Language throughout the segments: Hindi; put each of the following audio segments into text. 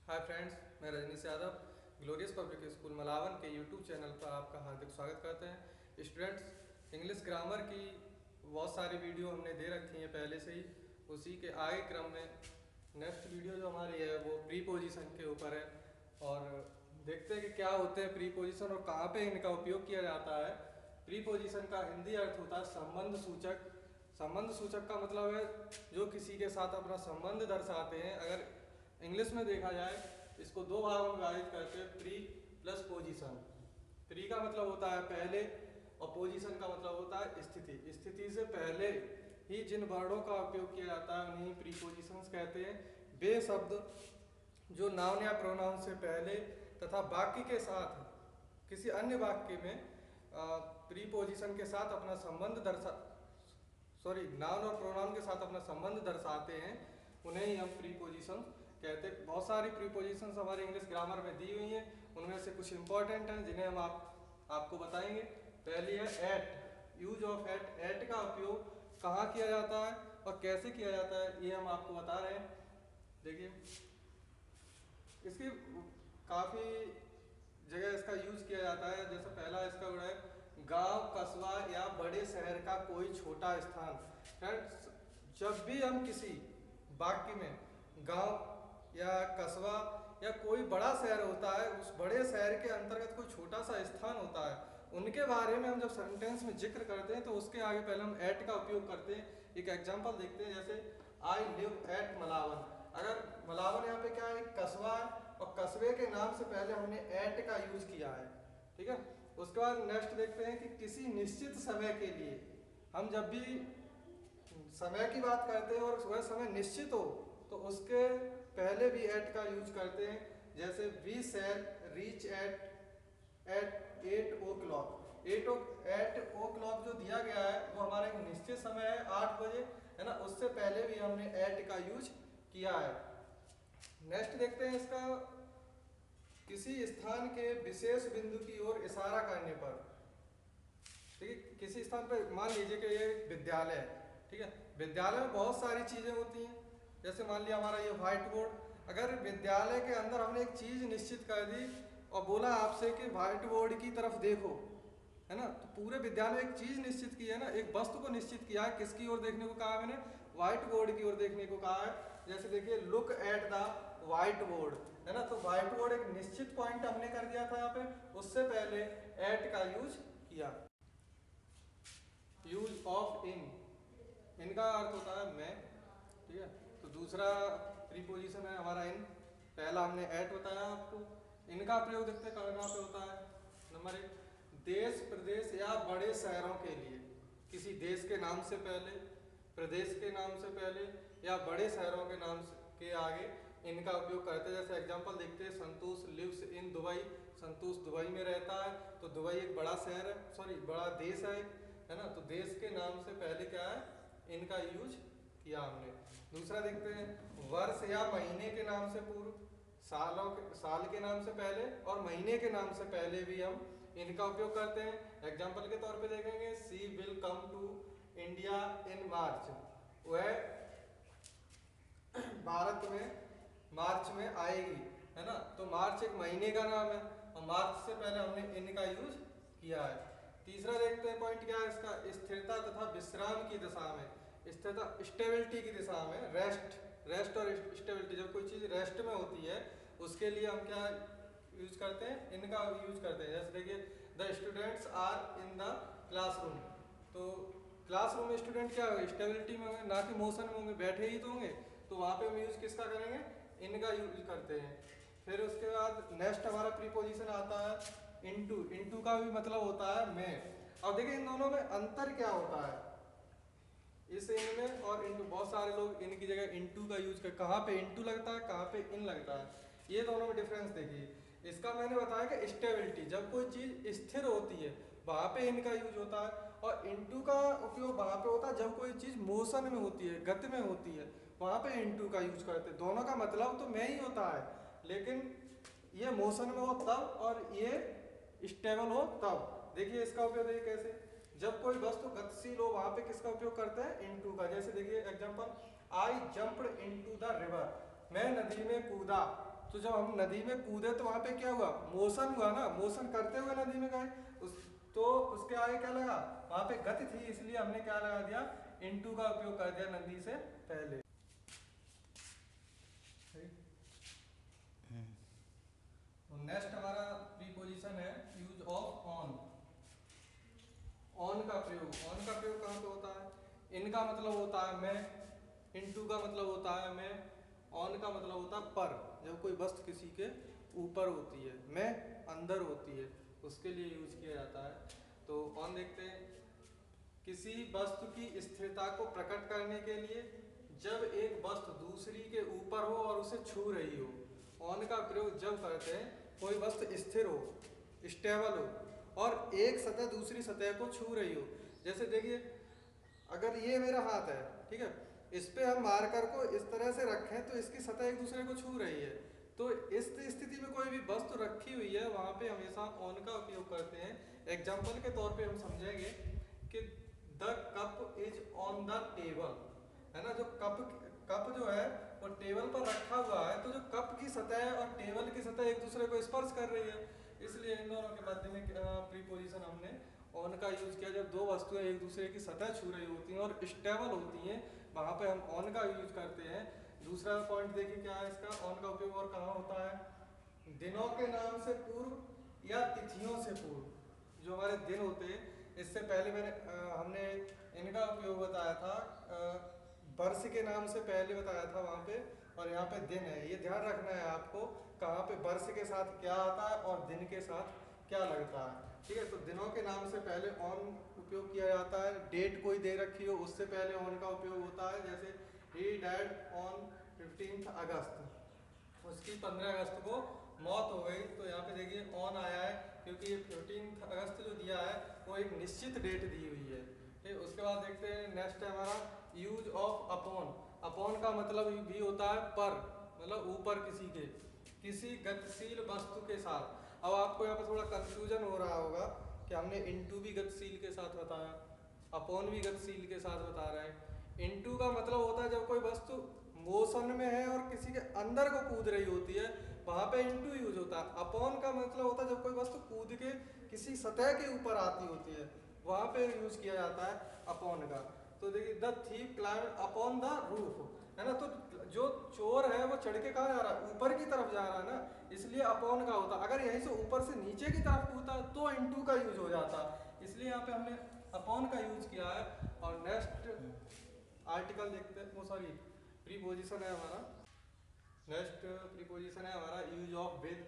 हाय फ्रेंड्स, मैं Rajneesh Yadav glorious public school Malawan के यूट्यूब चैनल पर आपका हार्दिक स्वागत करते हैं। स्टूडेंट्स, इंग्लिश ग्रामर की बहुत सारी वीडियो हमने दे रखी हैं पहले से ही। उसी के आगे क्रम में नेक्स्ट वीडियो जो हमारी है वो प्रीपोजिशन के ऊपर है और देखते हैं कि क्या होते हैं प्रीपोजिशन और कहाँ पे इनका उपयोग किया जाता है। प्रीपोजिशन का हिंदी अर्थ होता है संबंध सूचक। संबंध सूचक का मतलब है जो किसी के साथ अपना संबंध दर्शाते हैं। अगर इंग्लिश में देखा जाए इसको दो भागों में विभाजित करते हैं, प्री प्लस पोजीशन। प्री का मतलब होता है पहले और पोजीशन का मतलब होता है स्थिति। स्थिति से पहले ही जिन वर्णों का उपयोग किया जाता है उन्हें प्रीपोजिशंस कहते हैं। वे शब्द जो नाउन या प्रोनाउन से पहले तथा वाक्य के साथ किसी अन्य वाक्य में प्रीपोजिशन के साथ अपना संबंध नाउन और प्रोनाउन के साथ अपना संबंध दर्शाते हैं, उन्हें ही हम प्रीपोजिशन कहते हैं। बहुत सारी प्रीपोजिशंस हमारे इंग्लिश ग्रामर में दी हुई हैं, उनमें से कुछ इंपॉर्टेंट हैं जिन्हें हम आपको बताएंगे। पहली है at. Use of at. At का उपयोग कहाँ किया जाता है और कैसे किया जाता है ये हम आपको बता रहे हैं। देखिए, इसकी काफ़ी जगह इसका यूज किया जाता है। जैसे पहला इसका है गांव, कस्बा या बड़े शहर का कोई छोटा स्थान। फ्रेंड्स, जब भी हम किसी वाक्य में गांव या कस्बा या कोई बड़ा शहर होता है, उस बड़े शहर के अंतर्गत कोई छोटा सा स्थान होता है, उनके बारे में हम जब सेंटेंस में जिक्र करते हैं तो उसके आगे पहले हम एट का उपयोग करते हैं। एक एग्जांपल देखते हैं, जैसे आई लिव एट मलावन। अगर मलावन यहाँ पे क्या है, कस्बा और कस्बे के नाम से पहले हमने एट का यूज किया है। ठीक है, उसके बाद नेक्स्ट देखते हैं कि किसी निश्चित समय के लिए। हम जब भी समय की बात करते हैं और वह समय निश्चित हो तो उसके पहले भी एट का यूज करते हैं। जैसे we shall reach at 8 o'clock। 8 o'clock जो दिया गया है वो हमारा एक निश्चित समय है, 8 बजे, है ना। उससे पहले भी हमने एट का यूज किया है। नेक्स्ट देखते हैं इसका, किसी स्थान के विशेष बिंदु की ओर इशारा करने पर। ठीक है, किसी स्थान पर मान लीजिए कि ये विद्यालय है। ठीक है, विद्यालय में बहुत सारी चीजें होती हैं। जैसे मान लिया हमारा ये व्हाइट बोर्ड, अगर विद्यालय के अंदर हमने एक चीज निश्चित कर दी और बोला आपसे कि व्हाइट बोर्ड की तरफ देखो, है ना, तो पूरे विद्यालय में एक चीज निश्चित की है ना, एक वस्तु को निश्चित किया है। किसकी ओर देखने को कहा है मैंने? व्हाइट बोर्ड की ओर देखने को कहा है। जैसे देखिए, look at the white board, है ना। तो व्हाइट बोर्ड एक निश्चित पॉइंट हमने कर दिया था यहाँ पे, उससे पहले एट का यूज किया। यूज ऑफ इन। इनका अर्थ होता है मैं। ठीक है, तो दूसरा प्रीपोजिशन है हमारा इन। पहला हमने एट बताया आपको। इनका प्रयोग देखते कहाँ पे होता है। नंबर 1, देश, प्रदेश या बड़े शहरों के लिए। किसी देश के नाम से पहले, प्रदेश के नाम से पहले या बड़े शहरों के नाम के आगे इनका उपयोग करते हैं। जैसे एग्जांपल देखते हैं, Santosh lives in Dubai. Santosh Dubai में रहता है, तो दुबई एक बड़ा शहर है, बड़ा देश है ना। तो देश के नाम से पहले क्या है, इनका यूज किया हमने। दूसरा देखते हैं, वर्ष या महीने के नाम से पूर्व, साल के नाम से पहले और महीने के नाम से पहले भी हम इनका उपयोग करते हैं। एग्जाम्पल के तौर पे देखेंगे, she will come to India in March. वह भारत में मार्च में आएगी, है ना। तो मार्च एक महीने का नाम है और मार्च से पहले हमने इनका यूज किया है। तीसरा देखते हैं पॉइंट क्या है इसका, स्थिरता तथा विश्राम की दिशा में। स्थिरता स्टेबिलिटी की दिशा में, रेस्ट और स्टेबिलिटी, जब कोई चीज रेस्ट में होती है उसके लिए हम क्या यूज करते हैं, इनका यूज करते हैं। जैसे देखिए, the students are in the classroom. तो क्लासरूम में स्टूडेंट क्या होंगे, स्टेबिलिटी में होंगे, ना कि मोशन में होंगे, बैठे ही तो होंगे। तो वहां पे हम यूज किसका करेंगे, इनका यूज करते हैं। फिर उसके बाद नेक्स्ट हमारा प्रीपोजिशन आता है इनटू। इनटू का भी मतलब होता है मैं। अब देखिए इन दोनों में अंतर क्या होता है, इस इन में और इनटू। बहुत सारे लोग इनकी जगह इनटू का यूज कर, कहाँ पे इनटू लगता है, कहाँ पे इन लगता है, ये दोनों में डिफरेंस देखिए। इसका मैंने बताया कि स्टेबिलिटी, जब कोई चीज स्थिर होती है वहां पे इनका यूज होता है, और इनटू का उपयोग वहां पे होता है जब कोई चीज मोशन में होती है, गति में होती है, वहां पे इनटू का यूज करते हैं। दोनों का मतलब तो मैं ही होता है, लेकिन ये मोशन में हो तब और ये स्टेबल हो तब। देखिए इसका उपयोग देखिए कैसे, जब कोई वस्तु गतिशील हो वहां पे किसका उपयोग करते हैं, इनटू का। जैसे देखिए example, I jumped into the river, मैं नदी में कूदा। तो जब हम नदी में कूदे तो वहां पे क्या हुआ, मोशन हुआ ना, मोशन करते हुए नदी में गए, तो उसके आगे क्या लगा, वहां पे गति थी, इसलिए हमने क्या लगा दिया, इनटू का उपयोग कर दिया नदी से पहले। नेक्स्ट हमारा प्रीपोजिशन है यूज ऑफ ऑन। ऑन का प्रयोग, ऑन का प्रयोग कहाँ पे होता है, इनका मतलब होता है मैं, इनटू का मतलब होता है मैं, ऑन का मतलब होता है पर, जब कोई वस्तु किसी के ऊपर होती है, मैं अंदर होती है, उसके लिए यूज किया जाता है। तो ऑन देखते हैं, किसी वस्तु की स्थिरता को प्रकट करने के लिए जब एक वस्तु दूसरी के ऊपर हो और उसे छू रही हो, ऑन का प्रयोग जब करते हैं कोई वस्तु स्थिर हो, स्टेबल हो और एक सतह दूसरी सतह को छू रही हो। जैसे देखिए, अगर ये मेरा हाथ है, ठीक है, इस पे हम मार्कर को इस तरह से रखें तो इसकी सतह एक दूसरे को छू रही है, तो इस स्थिति में कोई भी वस्तु रखी हुई है वहां पे हमेशा ऑन का उपयोग करते हैं। एग्जाम्पल के तौर पे हम समझेंगे कि the cup is on the table, है ना, जो कप जो है वो टेबल पर रखा हुआ है, तो जो कप की सतह और टेबल की सतह एक दूसरे को स्पर्श कर रही है, इसलिए इन दोनों के मध्य में प्रीपोजिशन हमने ऑन का यूज किया। जब दो वस्तुएं एक दूसरे की सतह छू रही होती हैं और स्टेबल होती हैं, वहां पे हम ऑन का यूज करते हैं। दूसरा पॉइंट देखिए क्या है इसका, ऑन का उपयोग और कहाँ होता है, दिनों के नाम से पूर्व या तिथियों से पूर्व, जो हमारे दिन होते हैं, इससे पहले हमने इनका उपयोग बताया था, वर्ष के नाम से पहले बताया था वहां पे, और यहाँ पे दिन है, ये ध्यान रखना है आपको, कहाँ पे वर्ष के साथ क्या आता है और दिन के साथ क्या लगता है, ठीक है। तो दिनों के नाम से पहले ऑन उपयोग किया जाता है, डेट कोई दे रखी हो उससे पहले ऑन का उपयोग होता है, जैसे ही डाइड ऑन 15 अगस्त, उसकी 15 अगस्त को मौत हो गई, तो यहाँ पे देखिए ऑन आया है, क्योंकि ये 15 अगस्त जो दिया है वो एक निश्चित डेट दी हुई है, ठीक। उसके बाद देखते हैं नेक्स्ट है हमारा यूज ऑफ अपॉन। अपॉन का मतलब भी होता है पर, मतलब ऊपर किसी के, किसी गतिशील वस्तु के साथ। अब आपको यहाँ पे थोड़ा कंफ्यूजन हो रहा होगा कि हमने इनटू भी गतिशील के साथ बताया, अपॉन भी गतिशील के साथ बता रहे हैं। इनटू का मतलब होता है जब कोई वस्तु मोशन में है और किसी के अंदर को कूद रही होती है, वहां पे इनटू यूज होता है। अपॉन का मतलब होता है जब कोई वस्तु कूद के किसी सतह के ऊपर आती होती है, वहां पे यूज किया जाता है अपॉन का। तो देखिए the thief climbed upon the roof, है ना, तो जो चोर है वो चढ़ के कहाँ जा रहा है, ऊपर की तरफ जा रहा है ना, इसलिए अपॉन का होता। अगर यहीं से ऊपर से नीचे की तरफ कूदता तो इनटू का यूज हो जाता, इसलिए यहाँ पे हमने अपॉन का यूज किया है। और नेक्स्ट आर्टिकल देखते हैं, वो सॉरी प्रीपोजिशन है हमारा, नेक्स्ट प्रीपोजिशन है हमारा यूज ऑफ विद।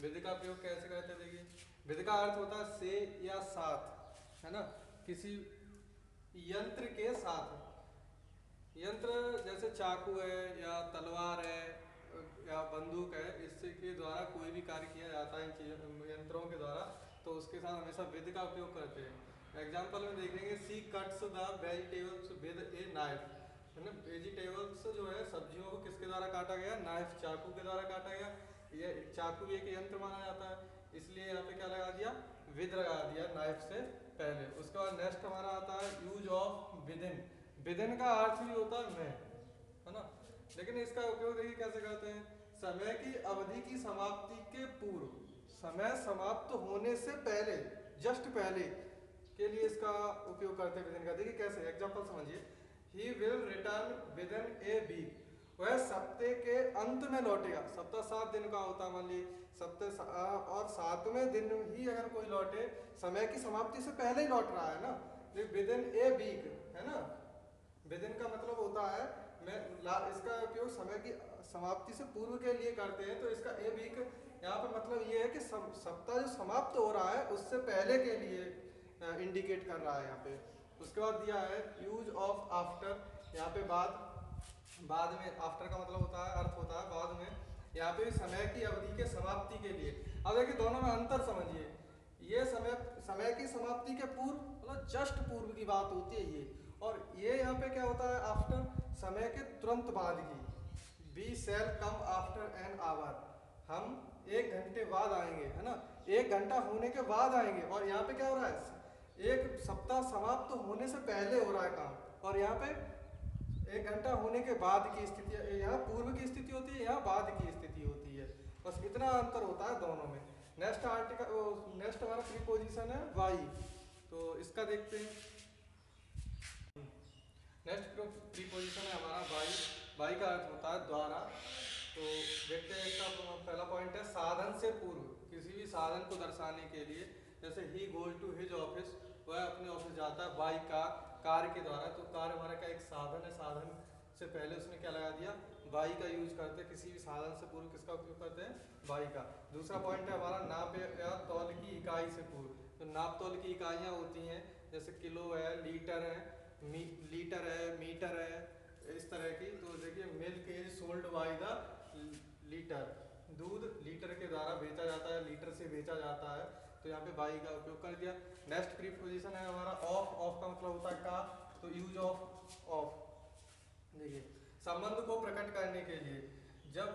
विद का प्रयोग कैसे करते हैं, देखिए विद का अर्थ होता है से या साथ, है ना, किसी यंत्र के साथ। यंत्र जैसे चाकू है या तलवार है या बंदूक है, इससे के द्वारा कोई भी कार्य किया जाता है इन चीजों यंत्रों के द्वारा, तो उसके साथ हमेशा विद का उपयोग करते हैं। एग्जाम्पल में देखेंगे, she cuts the vegetables with a knife, है ना, वेजिटेबल्स जो है सब्जियों को किसके द्वारा काटा गया, नाइफ, चाकू के द्वारा काटा गया। ये चाकू भी एक यंत्र माना जाता है, इसलिए यहाँ पे क्या लगा दिया, विद लगा दिया नाइफ से पहले। उसके बाद नेक्स्ट हमारा आता है यूज ऑफ विदिन। विदिन का अर्थ भी होता है में, है ना, लेकिन इसका उपयोग देखिए कैसे करते हैं, समय की अवधि की समाप्ति के पूर्व, समय समाप्त होने से पहले, जस्ट पहले के लिए इसका उपयोग करते हैं विदिन का। देखिए कैसे, एग्जांपल समझिए, he will return within a week, वह सप्ताह के अंत में लौटेगा। सप्ताह 7 दिन का होता है, मान लीजिए सप्ताह, और 7वें दिन ही अगर कोई लौटे, समय की समाप्ति से पहले ही लौट रहा है ना, विदिन ए वीक, है ना, विदिन का मतलब होता है इसका उपयोग समय की समाप्ति से पूर्व के लिए करते हैं, तो इसका ए वीक यहाँ पर मतलब ये है कि सप्ताह जो समाप्त हो रहा है उससे पहले के लिए इंडिकेट कर रहा है यहाँ पे। उसके बाद दिया है यूज ऑफ आफ्टर, यहाँ पे बाद में, आफ्टर का मतलब होता है, अर्थ होता है बाद में, यहाँ पे समय की अवधि के समाप्ति के लिए। अब देखिए दोनों में अंतर समझिए, ये समय की समाप्ति के पूर्व, मतलब जस्ट पूर्व की बात होती है ये, और ये यहाँ पे क्या होता है, आफ्टर, समय के तुरंत बाद की। We shall come after an hour, हम 1 घंटे बाद आएंगे, है ना, 1 घंटा होने के बाद आएंगे। और यहाँ पे क्या हो रहा है, 1 सप्ताह समाप्त होने से पहले हो रहा है काम, और यहाँ पे 1 घंटा होने के बाद की स्थिति, यहाँ पूर्व की स्थिति होती है, यहाँ बाद की स्थिति होती है। इतना अंतर होता है दोनों में। नेक्स्ट आर्टिकल, नेक्स्ट हमारा प्रीपोजिशन है वाई, तो इसका देखते हैं। नेक्स्ट प्रीपोजिशन है हमारा वाई। वाई का अर्थ होता है द्वारा। तो देखते हैं इसका पहला पॉइंट है साधन से पूर्व, किसी भी साधन को दर्शाने के लिए, जैसे he goes to his office, वह अपने ऑफिस जाता है बाई का, कार के द्वारा। तो कार हमारा क्या एक साधन है, साधन से पहले उसने क्या लगा दिया, बाई का यूज करते हैं। किसी भी साधन से पूर्व किसका उपयोग करते हैं, बाई का। दूसरा पॉइंट है हमारा नाप या तौल की इकाई से पूर्व। तो नाप तौल की इकाइयाँ होती हैं, जैसे किलो है, लीटर है, लीटर है, मीटर है, इस तरह की। तो देखिए milk is sold by the litre, दूध लीटर के द्वारा बेचा जाता है, लीटर से बेचा जाता है। तो यहाँ पे बाई का उपयोग कर दिया। नेक्स्ट प्रीपोजिशन है हमारा ऑफ। ऑफ का मतलब होता है का, तो यूज ऑफ ऑफ। देखिए संबंध को प्रकट करने के लिए, जब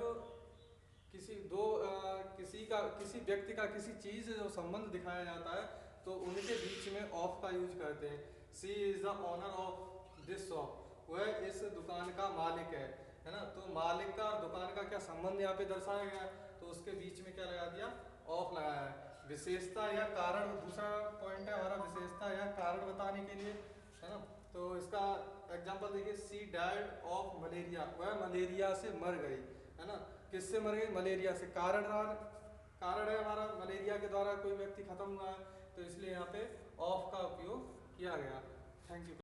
किसी व्यक्ति का किसी चीज से जो संबंध दिखाया जाता है, तो उनके बीच में ऑफ का यूज करते हैं। She is the owner of this shop, वह इस दुकान का मालिक है ना। तो मालिक का और दुकान का क्या संबंध यहाँ पे दर्शाया गया है, तो उसके बीच में क्या लगा दिया, ऑफ लगाया है। विशेषता या कारण, दूसरा पॉइंट है हमारा विशेषता या कारण बताने के लिए, है ना। तो इसका एग्जांपल देखिए, सी डाइड ऑफ मलेरिया, वह मलेरिया से मर गई, है ना। किससे मर गई, मलेरिया से। कारण है हमारा मलेरिया के द्वारा कोई व्यक्ति खत्म हुआ है, तो इसलिए यहाँ पे ऑफ का उपयोग किया गया। Thank you.